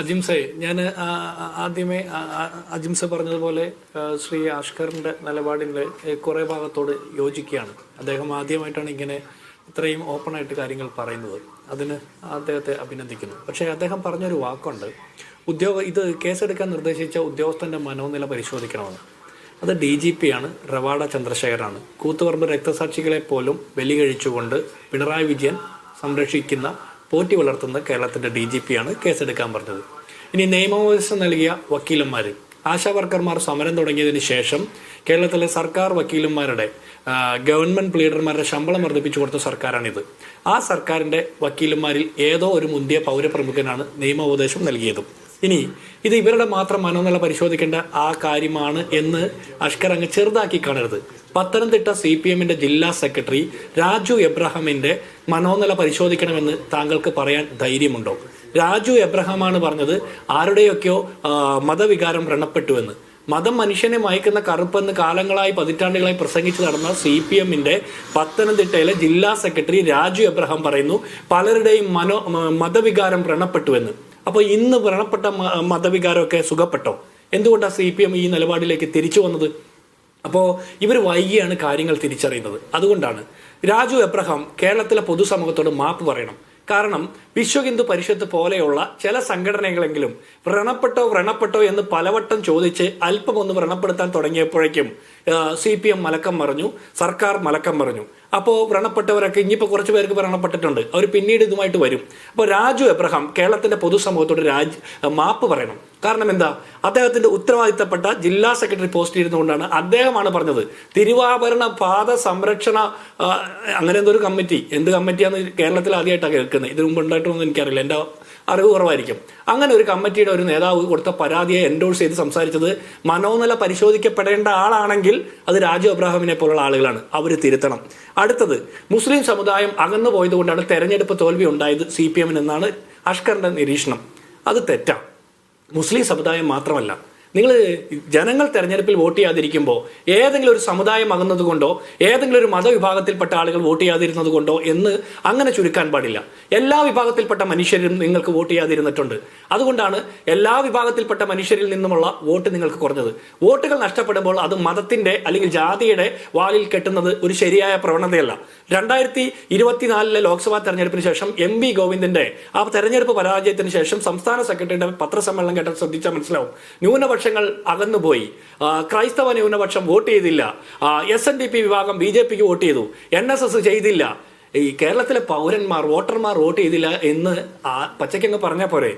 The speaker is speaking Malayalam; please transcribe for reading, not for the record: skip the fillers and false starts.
അജിംസെ, ഞാൻ ആദ്യമേ അജിംസ പറഞ്ഞതുപോലെ ശ്രീ ആഷ്കറിൻ്റെ നിലപാടിൽ കുറേ ഭാഗത്തോട് യോജിക്കുകയാണ്. അദ്ദേഹം ആദ്യമായിട്ടാണ് ഇങ്ങനെ ഇത്രയും ഓപ്പണായിട്ട് കാര്യങ്ങൾ പറയുന്നത്. അതിന് അദ്ദേഹത്തെ അഭിനന്ദിക്കുന്നു. പക്ഷേ അദ്ദേഹം പറഞ്ഞൊരു വാക്കുണ്ട്, ഇത് കേസെടുക്കാൻ നിർദ്ദേശിച്ച ഉദ്യോഗസ്ഥൻ്റെ മനോനില പരിശോധിക്കണമെന്ന്. അത് DGP ആണ്, റവാഡ ചന്ദ്രശേഖരാണ്. കൂത്തുപറമ്പ് രക്തസാക്ഷികളെ പോലും ബലി കഴിച്ചുകൊണ്ട് പിണറായി വിജയൻ സംരക്ഷിക്കുന്ന, പോറ്റി വളർത്തുന്ന കേരളത്തിൻ്റെ DGP ആണ് കേസെടുക്കാൻ പറഞ്ഞത്. ഇനി നിയമോപദേശം നൽകിയ വക്കീലന്മാർ, ആശാ വർക്കർമാർ സമരം തുടങ്ങിയതിന് ശേഷം കേരളത്തിലെ സർക്കാർ വക്കീലന്മാരുടെ, ഗവൺമെൻറ് ലീഡർമാരുടെ ശമ്പളം വർദ്ധിപ്പിച്ചു കൊടുത്ത സർക്കാരാണിത്. ആ സർക്കാരിൻ്റെ വക്കീലന്മാരിൽ ഏതോ ഒരു മുന്തിയ പൗരപ്രമുഖനാണ് നിയമോപദേശം നൽകിയതും. ഇനി ഇത് ഇവരുടെ മാത്രം മനോനില പരിശോധിക്കേണ്ട ആ കാര്യമാണ് എന്ന് അഷ്കർ അങ്ങ് ചെറുതാക്കി കാണരുത്. പത്തനംതിട്ട CPM ജില്ലാ സെക്രട്ടറി രാജു എബ്രഹാമിൻ്റെ മനോനില പരിശോധിക്കണമെന്ന് താങ്കൾക്ക് പറയാൻ ധൈര്യമുണ്ടോ? രാജു എബ്രഹാമാണ് പറഞ്ഞത് ആരുടെയൊക്കെയോ മതവികാരം വ്രണപ്പെട്ടുവെന്ന്. മതം മനുഷ്യനെ മയക്കുന്ന കറുപ്പെന്ന് കാലങ്ങളായി, പതിറ്റാണ്ടുകളായി പ്രസംഗിച്ച് നടന്ന CPM പത്തനംതിട്ടയിലെ ജില്ലാ സെക്രട്ടറി രാജു എബ്രഹാം പറയുന്നു പലരുടെയും മതവികാരം വ്രണപ്പെട്ടുവെന്ന്. അപ്പോൾ ഇന്ന് വ്രണപ്പെട്ട മതവികാരമൊക്കെ സുഖപ്പെട്ടോ? എന്തുകൊണ്ടാണ് CPM ഈ നിലപാടിലേക്ക് തിരിച്ചു വന്നത്? അപ്പോൾ ഇവർ വൈകിയാണ് കാര്യങ്ങൾ തിരിച്ചറിയുന്നത്. അതുകൊണ്ടാണ് രാജു എബ്രഹാം കേരളത്തിലെ പൊതുസമൂഹത്തോട് മാപ്പ് പറയണം. കാരണം വിശ്വഹിന്ദു പരിഷത്ത് പോലെയുള്ള ചില സംഘടനകളെങ്കിലും വ്രണപ്പെട്ടോ എന്ന് പലവട്ടം ചോദിച്ച് അല്പം ഒന്ന് വ്രണപ്പെടുത്താൻ തുടങ്ങിയപ്പോഴേക്കും CPM മലക്കം മറിഞ്ഞു, സർക്കാർ മലക്കം മറിഞ്ഞു. അപ്പോൾ വ്രണപ്പെട്ടവരൊക്കെ ഇനിയിപ്പോൾ കുറച്ച് പേർക്ക് വ്രണപ്പെട്ടിട്ടുണ്ട്, അവർ പിന്നീട് ഇതുമായിട്ട് വരും. അപ്പോൾ രാജു എബ്രഹാം കേരളത്തിൻ്റെ പൊതുസമൂഹത്തോട് മാപ്പ് പറയണം. കാരണം എന്താ? അദ്ദേഹത്തിൻ്റെ ഉത്തരവാദിത്തപ്പെട്ട ജില്ലാ സെക്രട്ടറി പോസ്റ്റ് ഇരുന്നുകൊണ്ടാണ് അദ്ദേഹമാണ് പറഞ്ഞത് തിരുവാഭരണ പാത സംരക്ഷണ അങ്ങനെ എന്തോ ഒരു കമ്മിറ്റി, എന്ത് കമ്മിറ്റിയാണെന്ന് കേരളത്തിൽ ആദ്യമായിട്ടാണ് കേൾക്കുന്നത്. ഇതിനു മുമ്പ് ഉണ്ടായിട്ടൊന്നും എനിക്കറിയില്ല, എൻ്റെ അറിവ് കുറവായിരിക്കും. അങ്ങനെ ഒരു കമ്മിറ്റിയുടെ ഒരു നേതാവ് കൊടുത്ത പരാതിയെ എൻഡോഴ്സ് ചെയ്ത് സംസാരിച്ചത് മനോനില പരിശോധിക്കപ്പെടേണ്ട ആളാണെങ്കിൽ അത് രാജു എബ്രഹാമിനെ പോലുള്ള ആളുകളാണ്. അവർ തിരുത്തണം. അടുത്തത്, മുസ്ലിം സമുദായം അകന്നു പോയതുകൊണ്ടാണ് തെരഞ്ഞെടുപ്പ് തോൽവി ഉണ്ടായത് CPM എന്നാണ് അഷ്കറിന്റെ നിരീക്ഷണം. അത് തെറ്റാണ്. മുസ്ലിം സമുദായം മാത്രമല്ല, നിങ്ങൾ ജനങ്ങൾ തെരഞ്ഞെടുപ്പിൽ വോട്ട് ചെയ്യാതിരിക്കുമ്പോൾ ഏതെങ്കിലും ഒരു സമുദായം അകുന്നത് കൊണ്ടോ ഏതെങ്കിലും ഒരു മതവിഭാഗത്തിൽപ്പെട്ട ആളുകൾ വോട്ട് ചെയ്യാതിരുന്നത് കൊണ്ടോ എന്ന് അങ്ങനെ ചുരുക്കാൻ പാടില്ല. എല്ലാ വിഭാഗത്തിൽപ്പെട്ട മനുഷ്യരും നിങ്ങൾക്ക് വോട്ട് ചെയ്യാതിരുന്നിട്ടുണ്ട്. അതുകൊണ്ടാണ് എല്ലാ വിഭാഗത്തിൽപ്പെട്ട മനുഷ്യരിൽ നിന്നുമുള്ള വോട്ട് നിങ്ങൾക്ക് കുറഞ്ഞത്. വോട്ടുകൾ നഷ്ടപ്പെടുമ്പോൾ അത് മതത്തിൻ്റെ അല്ലെങ്കിൽ ജാതിയുടെ വാലിൽ കെട്ടുന്നത് ഒരു ശരിയായ പ്രവണതയല്ല. 2024 ലോക്സഭാ തെരഞ്ഞെടുപ്പിന് ശേഷം MV ഗോവിന്ദന്റെ ആ തെരഞ്ഞെടുപ്പ് പരാജയത്തിന് ശേഷം സംസ്ഥാന സെക്രട്ടറിയുടെ പത്രസമ്മേളനം കേട്ടാൽ ശ്രദ്ധിച്ചാൽ മനസ്സിലാവും. ന്യൂനപക്ഷങ്ങൾ അകന്നുപോയി, ക്രൈസ്തവ ന്യൂനപക്ഷം വോട്ട് ചെയ്തില്ല, SNDP വിഭാഗം BJPക്ക് വോട്ട് ചെയ്തു, NSS ചെയ്തില്ല. ഈ കേരളത്തിലെ പൗരന്മാർ, വോട്ടർമാർ വോട്ട് ചെയ്തില്ല എന്ന് പച്ചയ്ക്കങ്ങ് പറഞ്ഞാൽ പോരെ?